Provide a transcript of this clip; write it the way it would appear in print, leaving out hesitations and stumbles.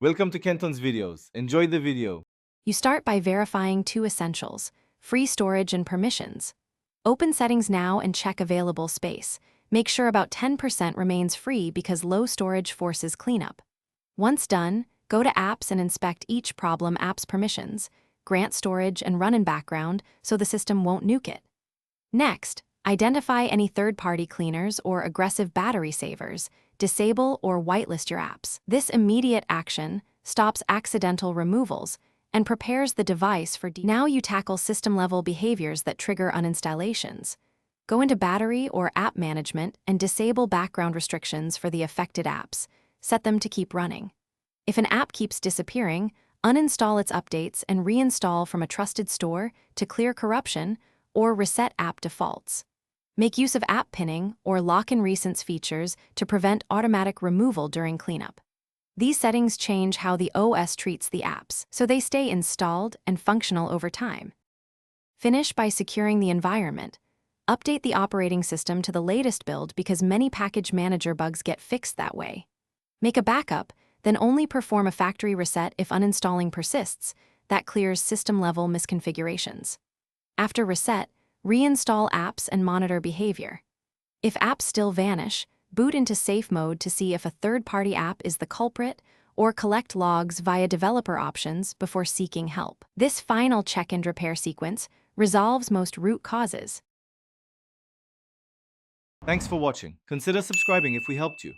Welcome to Kenton's videos. Enjoy the video. You start by verifying two essentials: free storage and permissions. Open Settings now and check available space. Make sure about 10% remains free because low storage forces cleanup. Once done, go to Apps and inspect each problem app's permissions, grant storage and run in background so the system won't nuke it. Next, identify any third-party cleaners or aggressive battery savers, disable or whitelist your apps. This immediate action stops accidental removals and prepares the device for Now you tackle system-level behaviors that trigger uninstallations. Go into Battery or App Management and disable background restrictions for the affected apps. Set them to keep running. If an app keeps disappearing, uninstall its updates and reinstall from a trusted store to clear corruption or reset app defaults. Make use of app pinning or lock-in recents features to prevent automatic removal during cleanup. These settings change how the OS treats the apps, so they stay installed and functional over time. Finish by securing the environment. Update the operating system to the latest build because many package manager bugs get fixed that way. Make a backup, then only perform a factory reset if uninstalling persists. That clears system-level misconfigurations. After reset, reinstall apps and monitor behavior. If apps still vanish, boot into safe mode to see if a third-party app is the culprit or collect logs via developer options before seeking help. This final check and repair sequence resolves most root causes. Thanks for watching. Consider subscribing if we helped you.